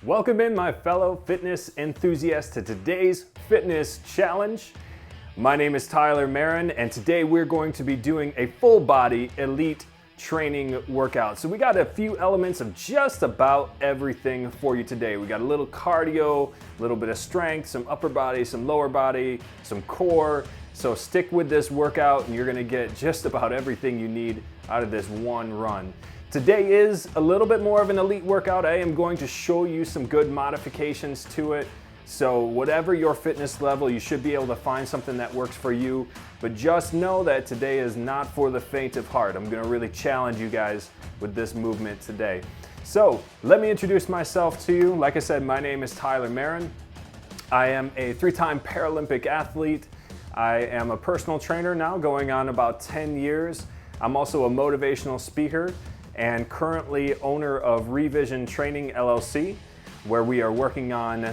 Welcome in, my fellow fitness enthusiasts, to today's fitness challenge. My name is Tyler Marin, and today we're going to be doing a full body elite training workout. So we got a few elements of just about everything for you today. We got a little cardio, a little bit of strength, some upper body, some lower body, some core. So stick with this workout and you're gonna get just about everything you need out of this one run. Today is a little bit more of an elite workout. I am going to show you some good modifications to it. So whatever your fitness level, you should be able to find something that works for you. But just know that today is not for the faint of heart. I'm gonna really challenge you guys with this movement today. So let me introduce myself to you. Like I said, my name is Tyler Marin. I am a 3-time Paralympic athlete. I am a personal trainer now, going on about 10 years. I'm also a motivational speaker and currently owner of Revision Training LLC, where we are working on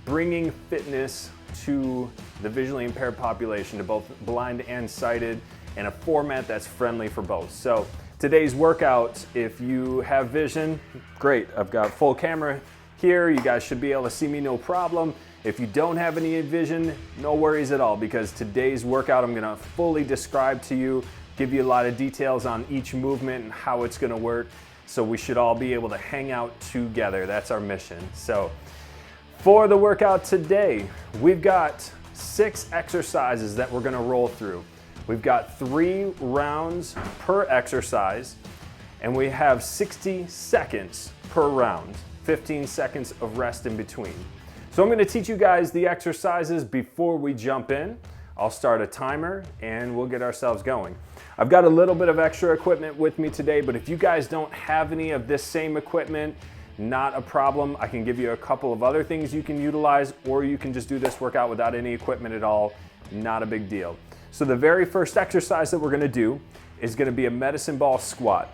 bringing fitness to the visually impaired population, to both blind and sighted, in a format that's friendly for both. So today's workout, if you have vision, great. I've got full camera here. You guys should be able to see me no problem. If you don't have any vision, no worries at all, because today's workout I'm gonna fully describe to you, give you a lot of details on each movement and how it's gonna work, so we should all be able to hang out together. That's our mission. So for the workout today, we've got 6 exercises that we're gonna roll through. We've got 3 rounds per exercise, and we have 60 seconds per round, 15 seconds of rest in between. So I'm gonna teach you guys the exercises before we jump in. I'll start a timer and we'll get ourselves going. I've got a little bit of extra equipment with me today, but if you guys don't have any of this same equipment, not a problem. I can give you a couple of other things you can utilize, or you can just do this workout without any equipment at all. Not a big deal. So the very first exercise that we're gonna do is gonna be a medicine ball squat.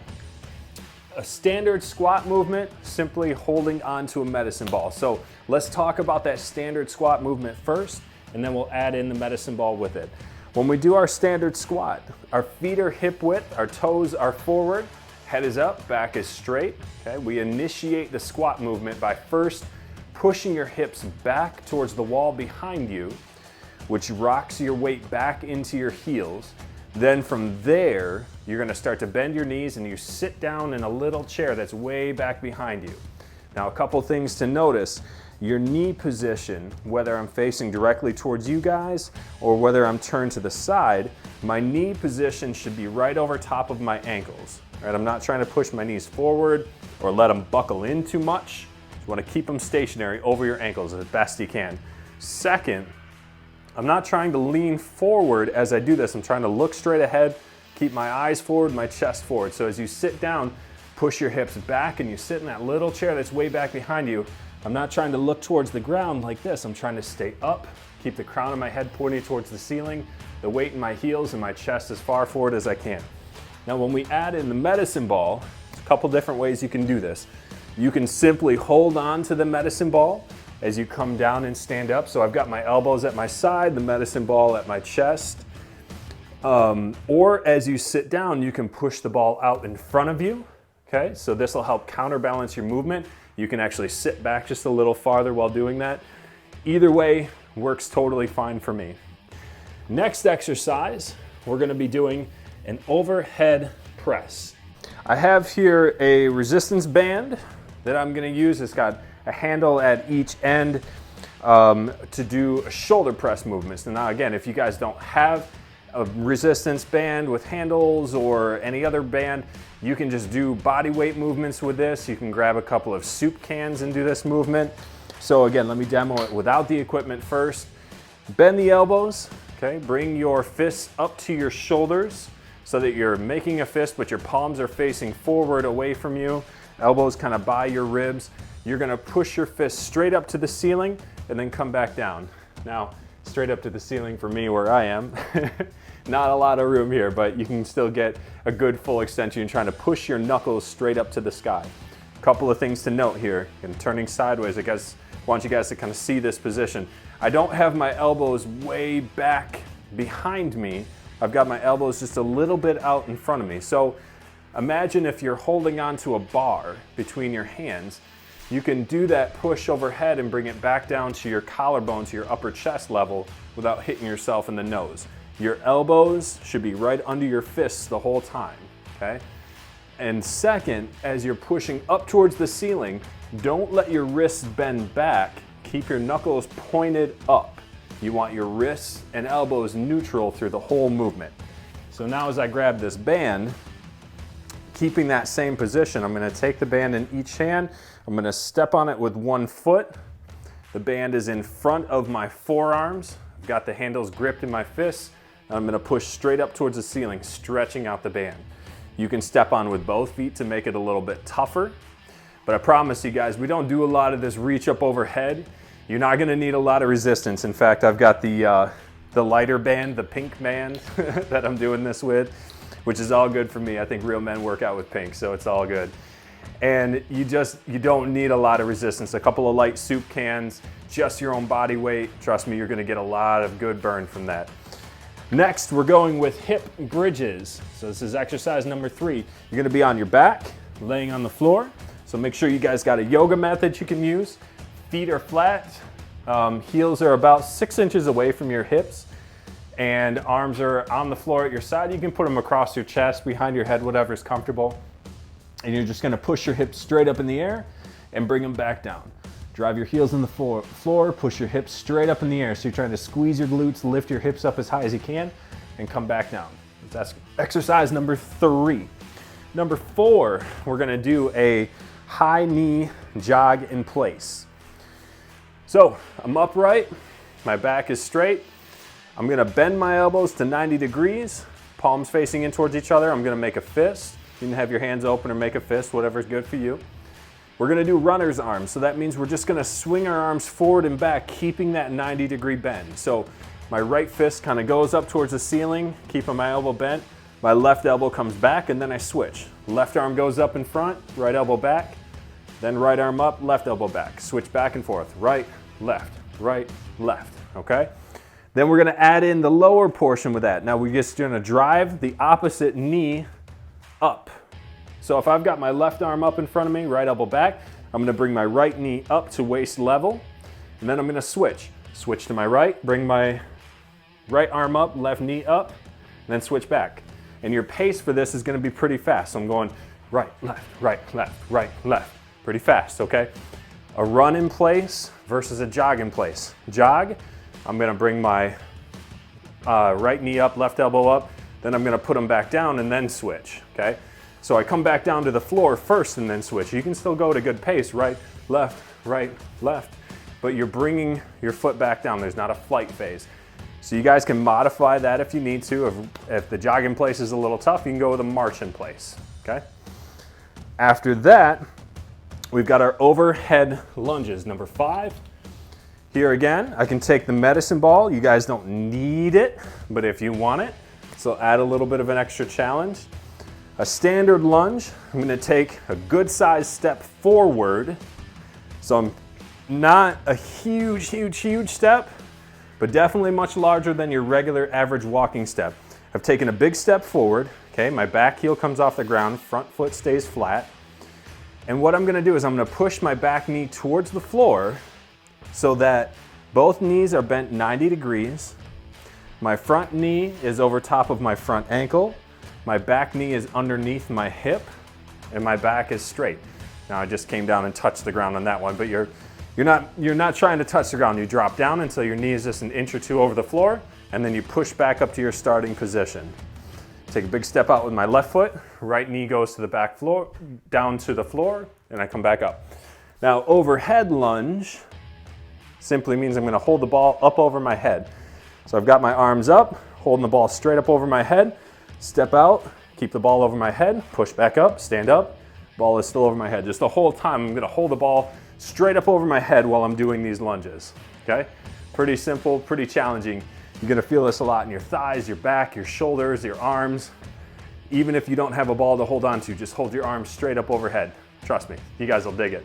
A standard squat movement, simply holding onto a medicine ball. So let's talk about that standard squat movement first, and then we'll add in the medicine ball with it. When we do our standard squat, our feet are hip width, our toes are forward, head is up, back is straight. Okay? We initiate the squat movement by first pushing your hips back towards the wall behind you, which rocks your weight back into your heels. Then from there, you're gonna start to bend your knees and you sit down in a little chair that's way back behind you. Now, a couple things to notice. Your knee position, whether I'm facing directly towards you guys or whether I'm turned to the side, my knee position should be right over top of my ankles. Right? I'm not trying to push my knees forward or let them buckle in too much. You wanna keep them stationary over your ankles as best you can. Second, I'm not trying to lean forward as I do this. I'm trying to look straight ahead, keep my eyes forward, my chest forward. So as you sit down, push your hips back and you sit in that little chair that's way back behind you. I'm not trying to look towards the ground like this. I'm trying to stay up, keep the crown of my head pointing towards the ceiling, the weight in my heels and my chest as far forward as I can. Now, when we add in the medicine ball, a couple different ways you can do this. You can simply hold on to the medicine ball as you come down and stand up. So I've got my elbows at my side, the medicine ball at my chest. Or as you sit down, you can push the ball out in front of you. Okay, so this will help counterbalance your movement. You can actually sit back just a little farther while doing that. Either way works totally fine for me. Next exercise, we're gonna be doing an overhead press. I have here a resistance band that I'm gonna use. It's got a handle at each end to do a shoulder press movements. Now again, if you guys don't have a resistance band with handles or any other band, you can just do body weight movements with this. You can grab a couple of soup cans and do this movement. So again, let me demo it without the equipment first. Bend the elbows, okay? Bring your fists up to your shoulders so that you're making a fist, but your palms are facing forward away from you. Elbows kind of by your ribs. You're gonna push your fist straight up to the ceiling and then come back down. Now, straight up to the ceiling for me where I am. Not a lot of room here, but you can still get a good full extension. You're trying to push your knuckles straight up to the sky. A couple of things to note here. And turning sideways, I guess I want you guys to kind of see this position. I don't have my elbows way back behind me. I've got my elbows just a little bit out in front of me. So imagine if you're holding onto a bar between your hands. you can do that push overhead and bring it back down to your collarbone, to your upper chest level without hitting yourself in the nose. Your elbows should be right under your fists the whole time, okay? And second, as you're pushing up towards the ceiling, don't let your wrists bend back. Keep your knuckles pointed up. You want your wrists and elbows neutral through the whole movement. So now as I grab this band, keeping that same position, I'm gonna take the band in each hand. I'm gonna step on it with one foot. The band is in front of my forearms. I've got the handles gripped in my fists. I'm gonna push straight up towards the ceiling, stretching out the band. You can step on with both feet to make it a little bit tougher. But I promise you guys, we don't do a lot of this reach up overhead. You're not gonna need a lot of resistance. In fact, I've got the lighter band, the pink band that I'm doing this with, which is all good for me. I think real men work out with pink, so it's all good. And you don't need a lot of resistance. A couple of light soup cans, just your own body weight. Trust me, you're gonna get a lot of good burn from that. Next, we're going with hip bridges. So this is exercise number 3. You're gonna be on your back, laying on the floor. So make sure you guys got a yoga mat that you can use. Feet are flat, heels are about 6 inches away from your hips, and arms are on the floor at your side. You can put them across your chest, behind your head, whatever's comfortable. And you're just gonna push your hips straight up in the air and bring them back down. Drive your heels in the floor, push your hips straight up in the air. So you're trying to squeeze your glutes, lift your hips up as high as you can, and come back down. That's exercise number 3. Number 4, we're gonna do a high knee jog in place. So I'm upright, my back is straight. I'm gonna bend my elbows to 90 degrees, palms facing in towards each other. I'm gonna make a fist. You can have your hands open or make a fist, whatever's good for you. We're gonna do runner's arms. So that means we're just gonna swing our arms forward and back, keeping that 90-degree bend. So my right fist kind of goes up towards the ceiling, keeping my elbow bent. My left elbow comes back and then I switch. Left arm goes up in front, right elbow back, then right arm up, left elbow back. Switch back and forth, right, left, okay? Then we're gonna add in the lower portion with that. Now we're just gonna drive the opposite knee up. So if I've got my left arm up in front of me, right elbow back, I'm gonna bring my right knee up to waist level, and then I'm gonna switch. Switch to my right, bring my right arm up, left knee up, and then switch back. And your pace for this is gonna be pretty fast. So I'm going right, left, right, left. Pretty fast, okay? A run in place versus a jog in place. Jog, I'm gonna bring my right knee up, left elbow up, then I'm gonna put them back down and then switch, okay? So I come back down to the floor first and then switch. You can still go at a good pace, right, left, but you're bringing your foot back down. There's not a flight phase. So you guys can modify that if you need to. If the jog in place is a little tough, you can go with a march in place, okay? After that, we've got our overhead lunges, number 5. Here again, I can take the medicine ball. You guys don't need it, but if you want it, so add a little bit of an extra challenge. A standard lunge, I'm gonna take a good sized step forward. So I'm not a huge step, but definitely much larger than your regular average walking step. I've taken a big step forward, okay? My back heel comes off the ground, front foot stays flat. And what I'm gonna do is I'm gonna push my back knee towards the floor so that both knees are bent 90 degrees. My front knee is over top of my front ankle. My back knee is underneath my hip, and my back is straight. Now I just came down and touched the ground on that one, but you're not trying to touch the ground. You drop down until your knee is just an inch or 2 over the floor, and then you push back up to your starting position. Take a big step out with my left foot, right knee goes to the back floor, down to the floor, and I come back up. Now overhead lunge simply means I'm gonna hold the ball up over my head. So I've got my arms up, holding the ball straight up over my head, step out, keep the ball over my head, push back up, stand up, ball is still over my head. Just the whole time I'm gonna hold the ball straight up over my head while I'm doing these lunges, okay? Pretty simple, pretty challenging. You're gonna feel this a lot in your thighs, your back, your shoulders, your arms. Even if you don't have a ball to hold on to, just hold your arms straight up overhead. Trust me, you guys will dig it.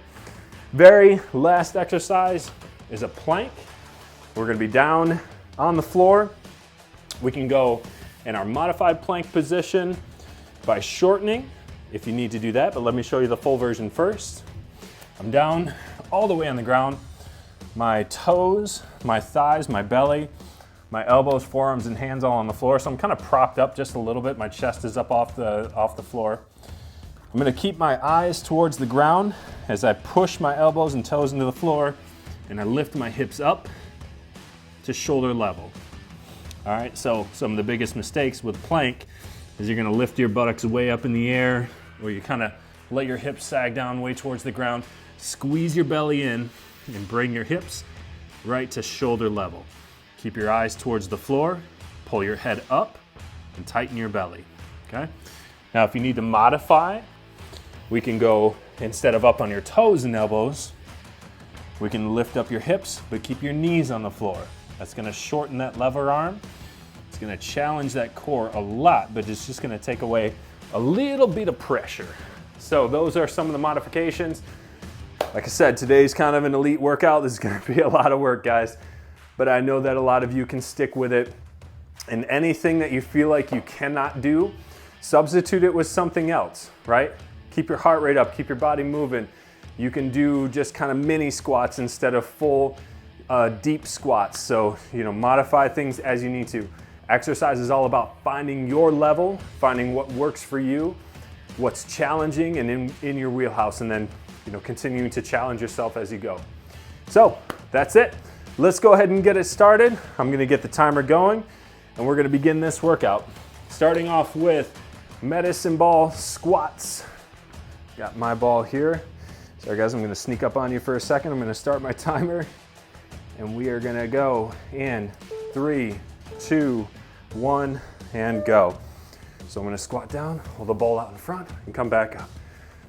Very last exercise is a plank. We're gonna be down on the floor. We can go in our modified plank position by shortening if you need to do that, but let me show you the full version first. I'm down all the way on the ground. My toes, my thighs, my belly, my elbows, forearms, and hands all on the floor. So I'm kind of propped up just a little bit. My chest is up off the floor. I'm gonna keep my eyes towards the ground as I push my elbows and toes into the floor, and I lift my hips up to shoulder level. All right, so some of the biggest mistakes with plank is you're gonna lift your buttocks way up in the air, or you kind of let your hips sag down way towards the ground. Squeeze your belly in and bring your hips right to shoulder level. Keep your eyes towards the floor, pull your head up, and tighten your belly, okay? Now, if you need to modify, we can go, instead of up on your toes and elbows, we can lift up your hips, but keep your knees on the floor. That's gonna shorten that lever arm. It's gonna challenge that core a lot, but it's just gonna take away a little bit of pressure. So those are some of the modifications. Like I said, today's kind of an elite workout. This is gonna be a lot of work, guys, but I know that a lot of you can stick with it. And anything that you feel like you cannot do, substitute it with something else, right? Keep your heart rate up, keep your body moving. You can do just kind of mini squats instead of full deep squats. So, modify things as you need to. Exercise is all about finding your level, finding what works for you, what's challenging and in your wheelhouse, and then, continuing to challenge yourself as you go. So that's it. Let's go ahead and get it started. I'm gonna get the timer going and we're gonna begin this workout. Starting off with medicine ball squats. Got my ball here. Sorry guys, I'm gonna sneak up on you for a second. I'm gonna start my timer and we are gonna go in 3, 2, 1, and go. So I'm gonna squat down, hold the ball out in front, and come back up.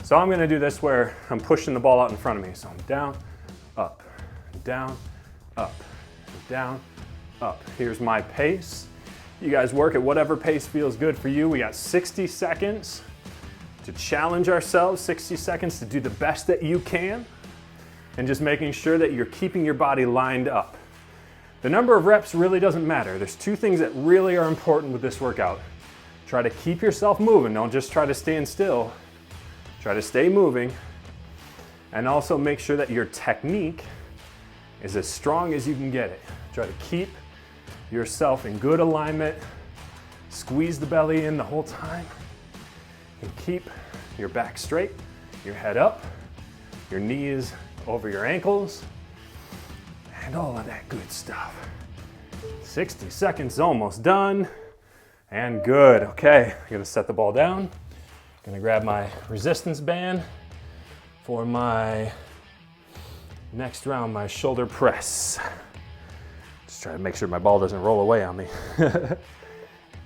So I'm gonna do this where I'm pushing the ball out in front of me. So I'm down, up, down, up, down, up. Here's my pace. You guys work at whatever pace feels good for you. We got 60 seconds to challenge ourselves, 60 seconds to do the best that you can, and just making sure that you're keeping your body lined up. The number of reps really doesn't matter. There's two things that really are important with this workout. Try to keep yourself moving. Don't just try to stand still. Try to stay moving. And also make sure that your technique is as strong as you can get it. Try to keep yourself in good alignment. Squeeze the belly in the whole time. And keep your back straight, your head up, your knees over your ankles, and all of that good stuff. 60 seconds almost done, and good. Okay, I'm gonna set the ball down. Gonna grab my resistance band for my next round, my shoulder press. Just try to make sure my ball doesn't roll away on me.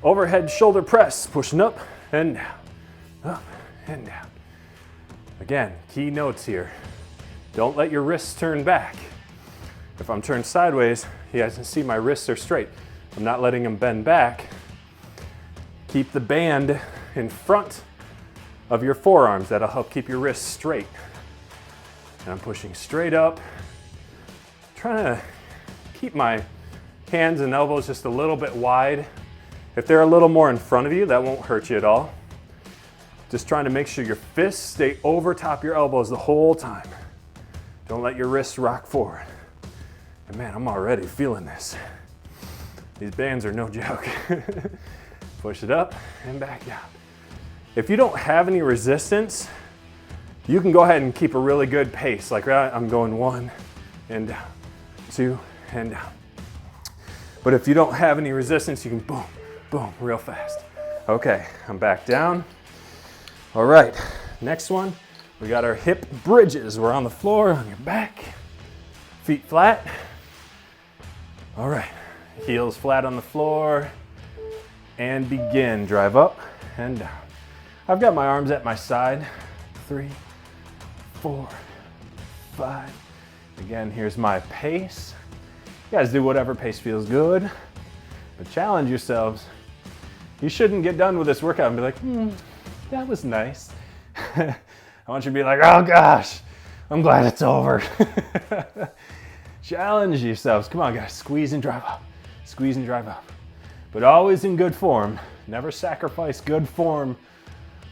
Overhead shoulder press, pushing up and down. Up and down. Again, key notes here. Don't let your wrists turn back. If I'm turned sideways, you guys can see my wrists are straight. I'm not letting them bend back. Keep the band in front of your forearms. That'll help keep your wrists straight. And I'm pushing straight up. Trying to keep my hands and elbows just a little bit wide. If they're a little more in front of you, that won't hurt you at all. Just trying to make sure your fists stay over top your elbows the whole time. Don't let your wrists rock forward. And man, I'm already feeling this. These bands are no joke. Push it up and back down. If you don't have any resistance, you can go ahead and keep a really good pace. Like I'm going 1 and down, 2 and down. But if you don't have any resistance, you can boom, boom, real fast. Okay, I'm back down. All right, next one, we got our hip bridges. We're on the floor, on your back, feet flat. All right, heels flat on the floor, and begin. Drive up and down. I've got my arms at my side. 3, 4, 5. Again, here's my pace. You guys do whatever pace feels good, but challenge yourselves. You shouldn't get done with this workout and be like, that was nice. I want you to be like, oh gosh, I'm glad it's over. Challenge yourselves. Come on guys, squeeze and drive up. Squeeze and drive up. But always in good form. Never sacrifice good form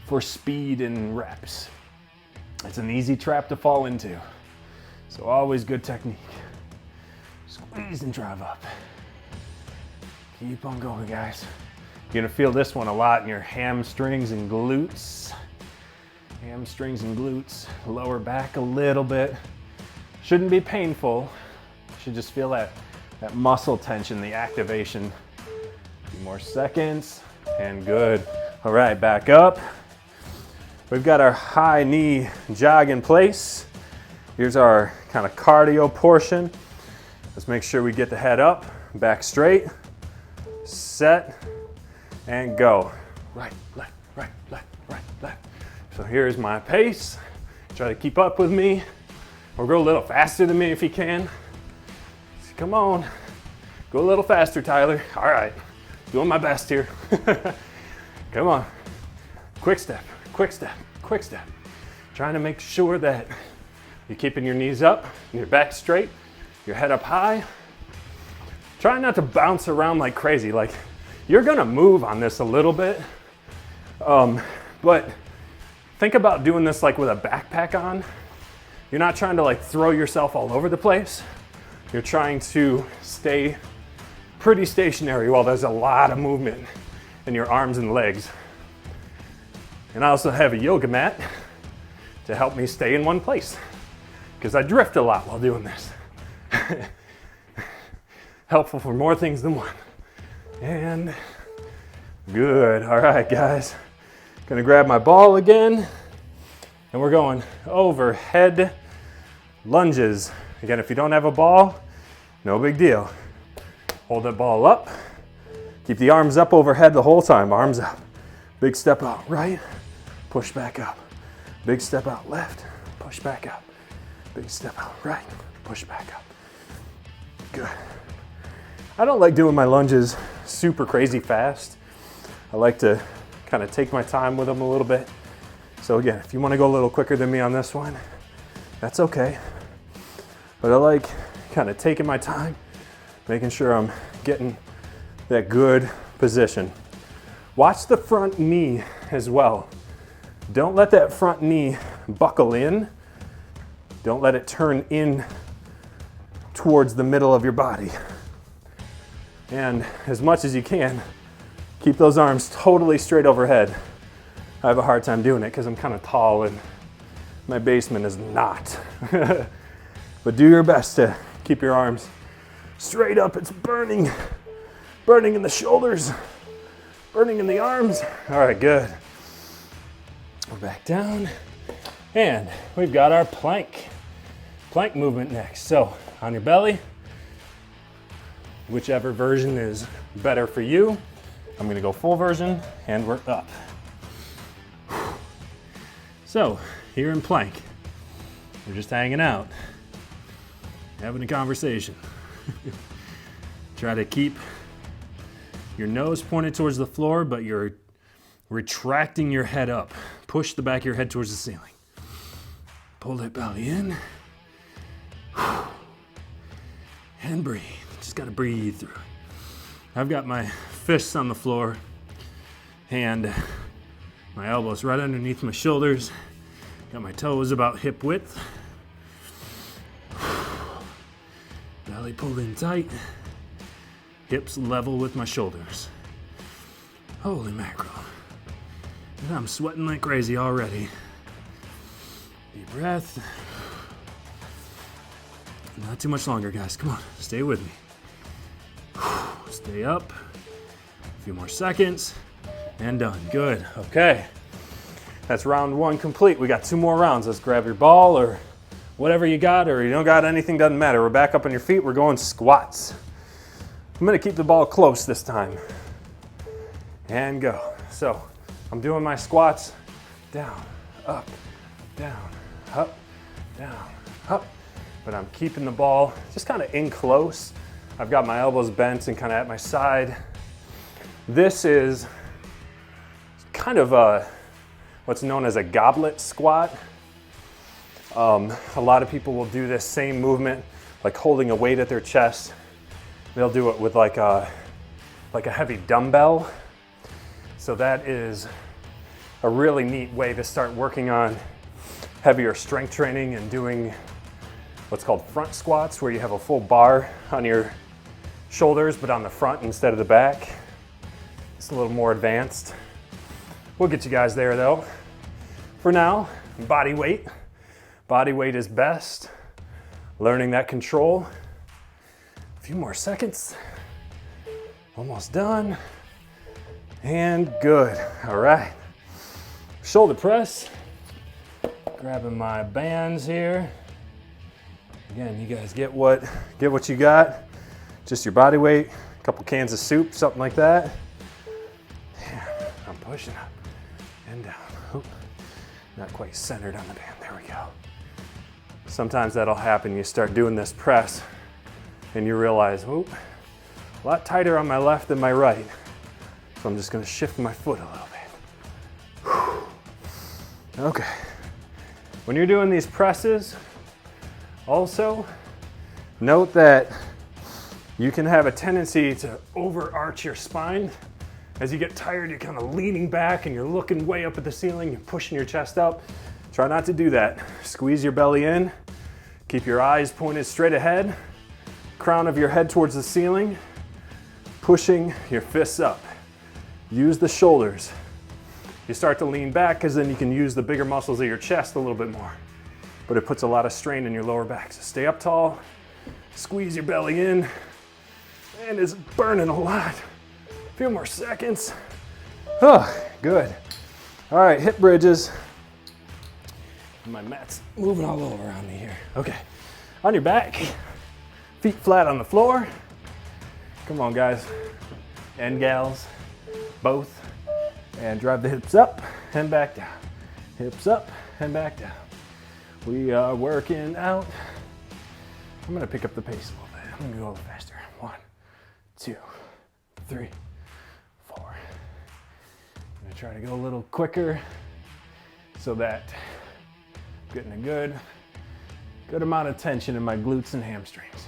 for speed and reps. It's an easy trap to fall into. So always good technique. Squeeze and drive up. Keep on going, guys. You're gonna feel this one a lot in your hamstrings and glutes. Hamstrings and glutes. Lower back a little bit. Shouldn't be painful. You should just feel that muscle tension, the activation. A few more seconds, and good. All right, back up. We've got our high knee jog in place. Here's our kind of cardio portion. Let's make sure we get the head up, back straight, set, and go. Right, left, right, left, right, left. So here's my pace. Try to keep up with me, or go a little faster than me if you can. Come on, go a little faster, Tyler. All right, doing my best here. Come on, quick step, quick step, quick step. Trying to make sure that you're keeping your knees up, your back straight, your head up high. Try not to bounce around like crazy. Like, you're gonna move on this a little bit, but think about doing this like with a backpack on. You're not trying to like throw yourself all over the place. You're trying to stay pretty stationary while there's a lot of movement in your arms and legs. And I also have a yoga mat to help me stay in one place, because I drift a lot while doing this. Helpful for more things than one. And good. All right, guys. Gonna grab my ball again, and we're going overhead lunges. Again, if you don't have a ball, no big deal. Hold that ball up. Keep the arms up overhead the whole time. Arms up. Big step out right, push back up. Big step out left, push back up. Big step out right, push back up. Good. I don't like doing my lunges super crazy fast. I like to kind of take my time with them a little bit. So again, if you want to go a little quicker than me on this one, that's okay. But I like kind of taking my time, making sure I'm getting that good position. Watch the front knee as well. Don't let that front knee buckle in. Don't let it turn in towards the middle of your body. And as much as you can, keep those arms totally straight overhead. I have a hard time doing it because I'm kind of tall and my basement is not. But do your best to keep your arms straight up. It's burning. Burning in the shoulders. Burning in the arms. All right, good. We're back down. And we've got our plank movement next. So on your belly, whichever version is better for you. I'm gonna go full version, and we're up. So here in plank, we're just hanging out, having a conversation. Try to keep your nose pointed towards the floor, but you're retracting your head up. Push the back of your head towards the ceiling. Pull that belly in. And breathe. Just gotta breathe through it. I've got my fists on the floor and my elbows right underneath my shoulders. Got my toes about hip width. Belly pulled in tight. Hips level with my shoulders. Holy mackerel. And I'm sweating like crazy already. Deep breath. Not too much longer, guys. Come on, stay with me. Stay up. A few more seconds. And done. Good. Okay. That's round one complete. We got 2 more rounds. Let's grab your ball or whatever you got, or you don't got anything, doesn't matter. We're back up on your feet. We're going squats. I'm going to keep the ball close this time. And go. So I'm doing my squats. Down, up, down, up, down, up. But I'm keeping the ball just kind of in close. I've got my elbows bent and kind of at my side. This is kind of what's known as a goblet squat. A lot of people will do this same movement, like holding a weight at their chest. They'll do it with like a heavy dumbbell. So that is a really neat way to start working on heavier strength training and doing what's called front squats, where you have a full bar on your shoulders but on the front instead of the back. It's a little more advanced. We'll get you guys there though. For now, body weight. Body weight is best. Learning that control. A few more seconds. Almost done. And good. All right. Shoulder press. Grabbing my bands here. Again, you guys get what you got. Just your body weight, a couple cans of soup, something like that. Yeah, I'm pushing up and down. Oop. Not quite centered on the band. There we go. Sometimes that'll happen. You start doing this press and you realize, oop, a lot tighter on my left than my right. So I'm just gonna shift my foot a little bit. Whew. Okay. When you're doing these presses, also note that you can have a tendency to overarch your spine. As you get tired, you're kind of leaning back and you're looking way up at the ceiling, you're pushing your chest up. Try not to do that. Squeeze your belly in, keep your eyes pointed straight ahead, crown of your head towards the ceiling, pushing your fists up. Use the shoulders. You start to lean back because then you can use the bigger muscles of your chest a little bit more. But it puts a lot of strain in your lower back. So stay up tall, squeeze your belly in, and it's burning a lot. A few more seconds. Oh, good. All right, hip bridges. My mat's moving all over on me here. Okay, on your back, feet flat on the floor. Come on, guys and gals, both. And drive the hips up and back down. Hips up and back down. We are working out. I'm gonna pick up the pace a little bit. I'm gonna go a little faster. 1, 2, 3, 4. I'm gonna try to go a little quicker so that I'm getting a good amount of tension in my glutes and hamstrings.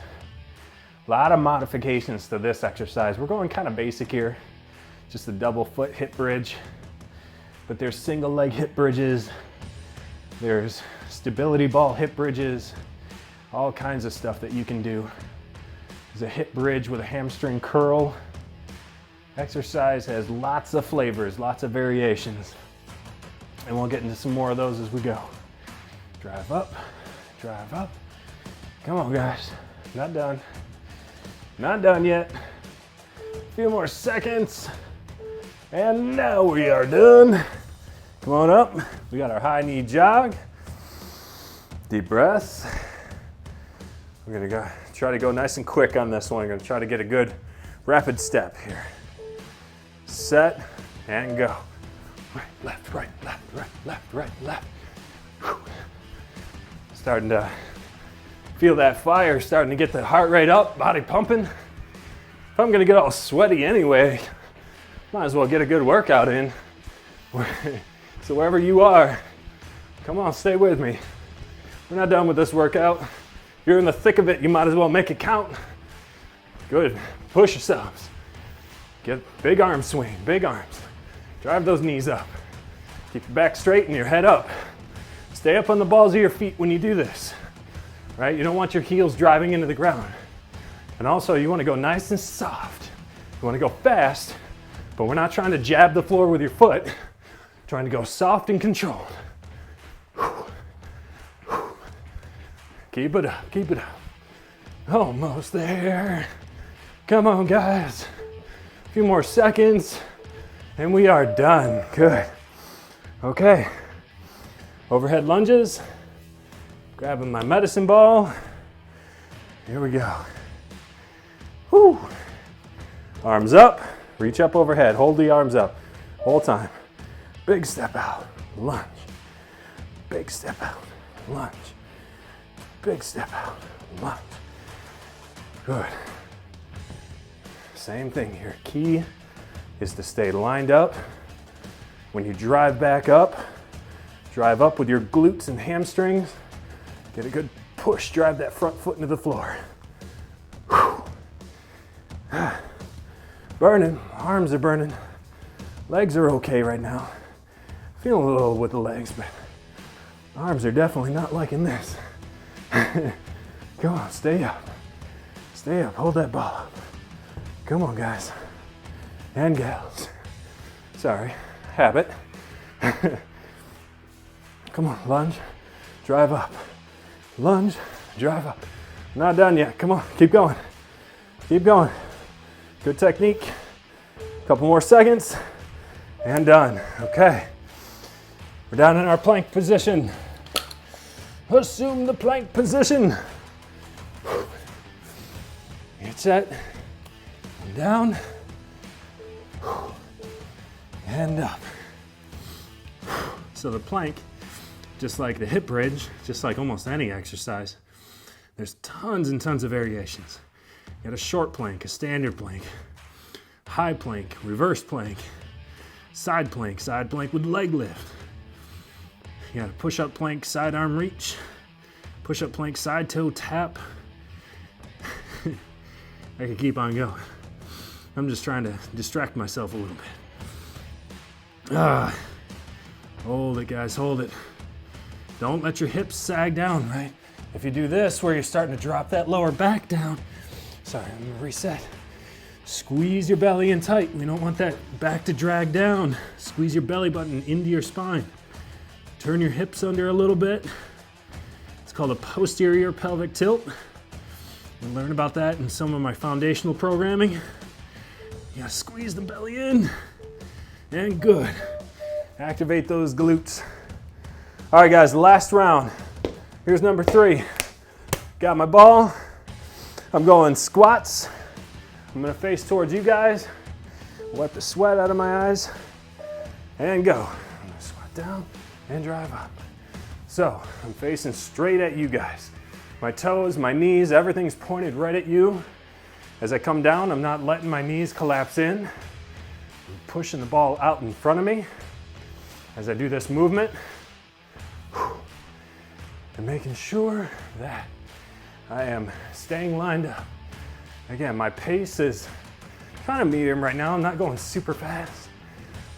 A lot of modifications to this exercise. We're going kind of basic here. Just a double foot hip bridge, but there's single leg hip bridges, there's stability ball hip bridges, all kinds of stuff that you can do. There's a hip bridge with a hamstring curl. Exercise has lots of flavors, lots of variations, and we'll get into some more of those as we go. Drive up, drive up. Come on, guys, not done. Not done yet. A few more seconds. And now we are done. Come on up. We got our high knee jog. Deep breaths. We're gonna try to go nice and quick on this one. I'm gonna try to get a good rapid step here. Set and go. Right, left, right, left. Whew. Starting to feel that fire, starting to get the heart rate up, body pumping. If I'm gonna get all sweaty anyway, might as well get a good workout in. So wherever you are, come on, stay with me. We're not done with this workout. You're in the thick of it, you might as well make it count. Good, push yourselves. Get big arm swing, big arms. Drive those knees up. Keep your back straight and your head up. Stay up on the balls of your feet when you do this, right? You don't want your heels driving into the ground. And also you wanna go nice and soft. You wanna go fast, but we're not trying to jab the floor with your foot. Trying to go soft and controlled. Keep it up, keep it up. Almost there. Come on, guys. A few more seconds and we are done. Good. Okay. Overhead lunges. Grabbing my medicine ball. Here we go. Whew. Arms up. Reach up overhead. Hold the arms up. Whole time. Big step out. Lunge. Big step out. Lunge. Big step out. Lunge. Good. Same thing here. Key is to stay lined up. When you drive back up, drive up with your glutes and hamstrings. Get a good push. Drive that front foot into the floor. Burning. Arms are burning. Legs are okay right now. Feeling a little with the legs, but Arms are definitely not liking this. Come on, stay up. Stay up, hold that ball up. Come on, guys and gals. Sorry, habit. Come on, lunge, drive up. Lunge, drive up. Not done yet, come on, keep going. Keep going. Good technique. Couple more seconds and done. Okay, we're down in our plank position. Assume the plank position. Get set, and down, and up. So the plank, just like the hip bridge, just like almost any exercise, there's tons and tons of variations. You got a short plank, a standard plank, high plank, reverse plank, side plank with leg lift. You got a push-up plank, side arm reach, push-up plank, side toe tap. I could keep on going. I'm just trying to distract myself a little bit. Hold it, guys, hold it. Don't let your hips sag down, right? If you do this, where you're starting to drop that lower back down, sorry, I'm gonna reset. Squeeze your belly in tight. We don't want that back to drag down. Squeeze your belly button into your spine. Turn your hips under a little bit. It's called a posterior pelvic tilt. You'll learn about that in some of my foundational programming. You gotta squeeze the belly in, and good. Activate those glutes. All right, guys, last round. Here's number 3. Got my ball. I'm going squats. I'm gonna face towards you guys. Wipe the sweat out of my eyes, and go. I'm gonna squat down and drive up. So I'm facing straight at you guys. My toes, my knees, everything's pointed right at you. As I come down, I'm not letting my knees collapse in. I'm pushing the ball out in front of me as I do this movement. And making sure that I am staying lined up. Again, my pace is kind of medium right now. I'm not going super fast.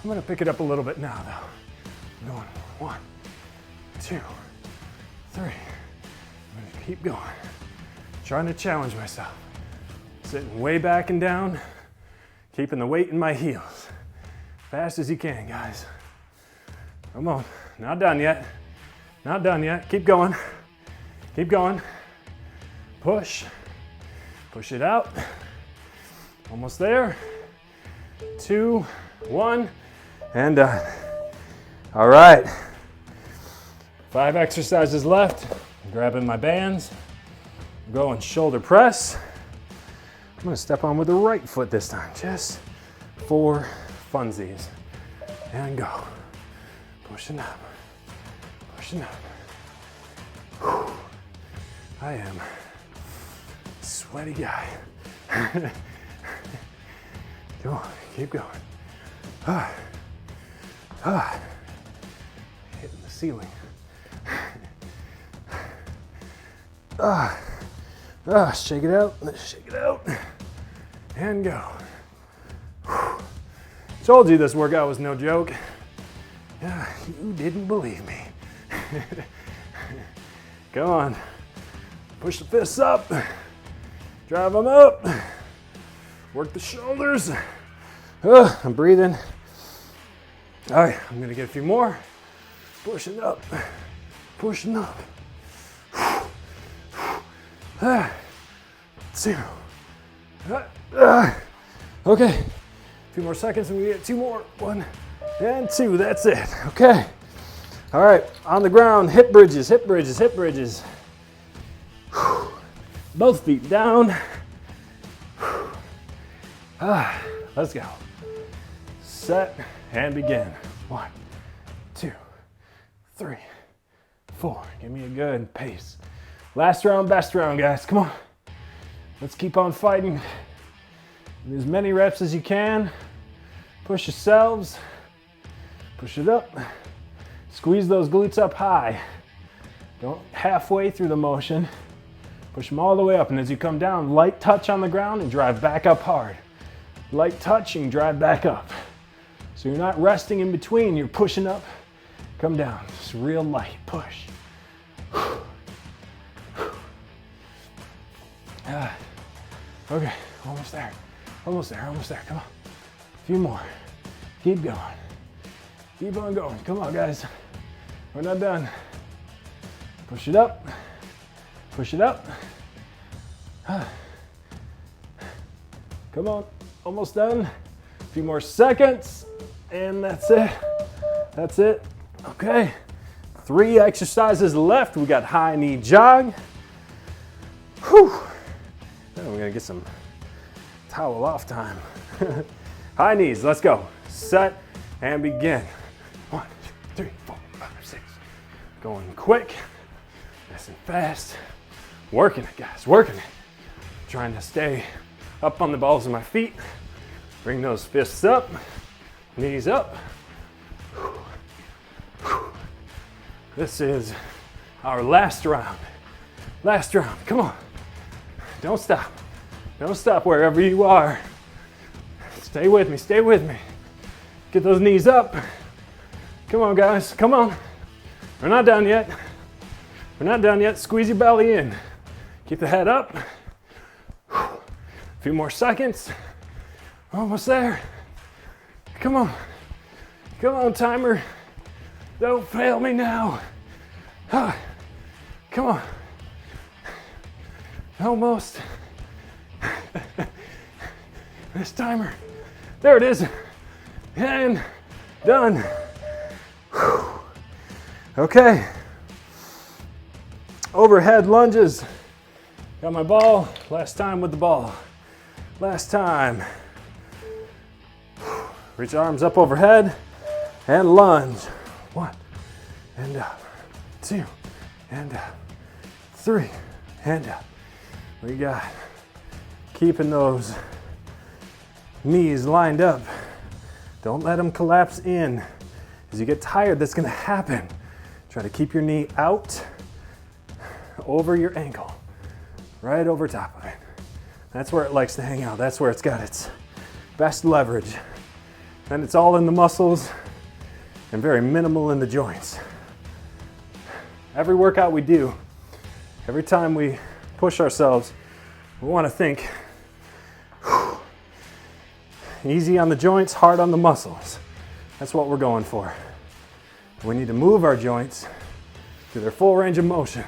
I'm gonna pick it up a little bit now though. I'm going 1, 2, 3. I'm gonna keep going. Trying to challenge myself. Sitting way back and down, keeping the weight in my heels. Fast as you can, guys. Come on, not done yet. Not done yet, keep going. Keep going. Push, push it out. Almost there. 2, 1, and done. All right, 5 exercises left. I'm grabbing my bands, going shoulder press. I'm gonna step on with the right foot this time, just for funsies. And go. Pushing up, pushing up. Whew. I am a sweaty guy. Come on, keep going. Hitting the ceiling. Shake it out, shake it out, and go. Whew. Told you this workout was no joke. Yeah, you didn't believe me. Come on, push the fists up, drive them up, work the shoulders. I'm breathing. All right, I'm gonna get a few more. Pushing up, pushing up. 2. Okay, a few more seconds and we get 2 more. 1 and 2, that's it. Okay. All right, on the ground, hip bridges, hip bridges, hip bridges. Both feet down. Let's go. Set and begin. 1, 2, 3, 4. Give me a good pace. Last round, best round, guys. Come on. Let's keep on fighting. As many reps as you can. Push yourselves. Push it up. Squeeze those glutes up high. Don't halfway through the motion. Push them all the way up. And as you come down, light touch on the ground and drive back up hard. Light touch and drive back up. So you're not resting in between. You're pushing up come down, just real light, push. Okay, almost there, almost there, almost there, come on. A few more, keep going. Keep on going, come on guys. We're not done. Push it up, push it up. Come on, almost done. A few more seconds, and that's it. That's it. Okay, 3 exercises left. We got high knee jog. Whew. Now we're gonna get some towel off time. High knees, let's go. Set and begin. 1, 2, 3, 4, 5, 6. Going quick, nice and fast. Working it, guys, working it. Trying to stay up on the balls of my feet. Bring those fists up, knees up. This is our last round. Last round, come on. Don't stop. Don't stop wherever you are. Stay with me, stay with me. Get those knees up. Come on guys, come on. We're not done yet. We're not done yet. Squeeze your belly in. Keep the head up. A few more seconds. Almost there. Come on. Come on, timer. Don't fail me now. Come on. Almost. This timer. There it is. And done. Okay. Overhead lunges. Got my ball. Last time with the ball. Last time. Reach arms up overhead and lunge. 1 and up. 2 and up. 3 and up. We got keeping those knees lined up. Don't let them collapse in. As you get tired, that's gonna happen. Try to keep your knee out over your ankle, right over top of it. That's where it likes to hang out. That's where it's got its best leverage. And it's all in the muscles and very minimal in the joints. Every workout we do, every time we push ourselves, we want to think easy on the joints, hard on the muscles. That's what we're going for. We need to move our joints to their full range of motion,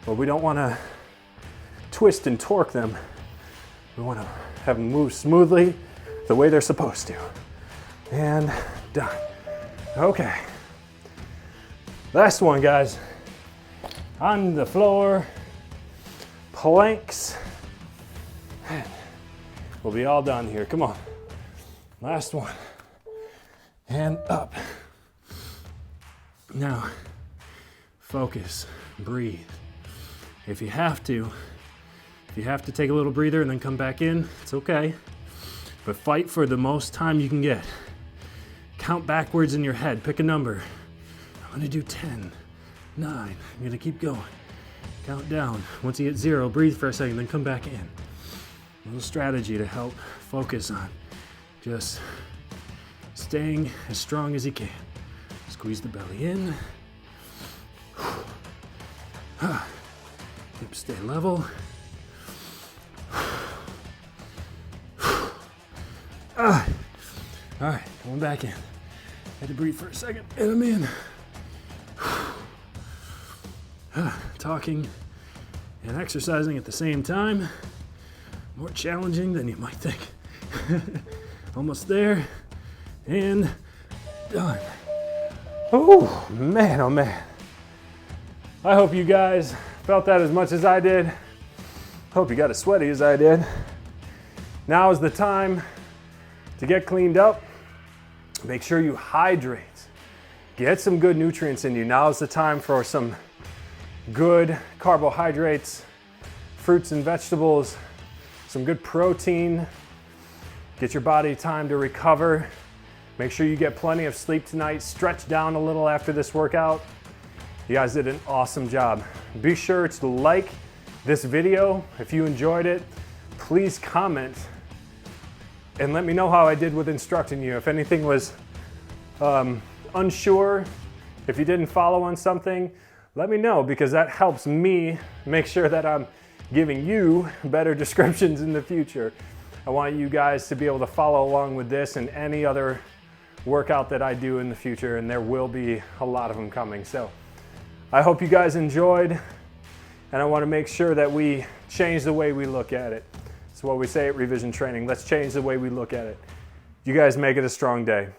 but we don't want to twist and torque them. We want to have them move smoothly the way they're supposed to. And done. Okay. Last one, guys. On the floor, planks. We'll be all done here. Come on. Last one. And up. Now, focus, breathe. If you have to take a little breather and then come back in, it's okay. But fight for the most time you can get. Count backwards in your head, pick a number. I'm gonna do 10, 9, I'm gonna keep going. Count down. Once you hit 0, breathe for a second, then come back in. A little strategy to help focus on just staying as strong as you can. Squeeze the belly in. Hips stay level. All right, going back in. Had to breathe for a second, and I'm in. Talking and exercising at the same time. More challenging than you might think. Almost there, and done. Oh man, oh man. I hope you guys felt that as much as I did. Hope you got as sweaty as I did. Now is the time to get cleaned up. Make sure you hydrate. Get some good nutrients in you. Now is the time for some good carbohydrates, fruits and vegetables, some good protein. Get your body time to recover. Make sure you get plenty of sleep tonight. Stretch down a little after this workout. You guys did an awesome job. Be sure to like this video. If you enjoyed it, please comment and let me know how I did with instructing you. If anything was unsure, If you didn't follow on something, let me know, because that helps me make sure that I'm giving you better descriptions in the future. I want you guys to be able to follow along with this and any other workout that I do in the future, and there will be a lot of them coming. So I hope you guys enjoyed, and I want to make sure that we change the way we look at it. It's what we say at Revision Training. Let's change the way we look at it. You guys make it a strong day.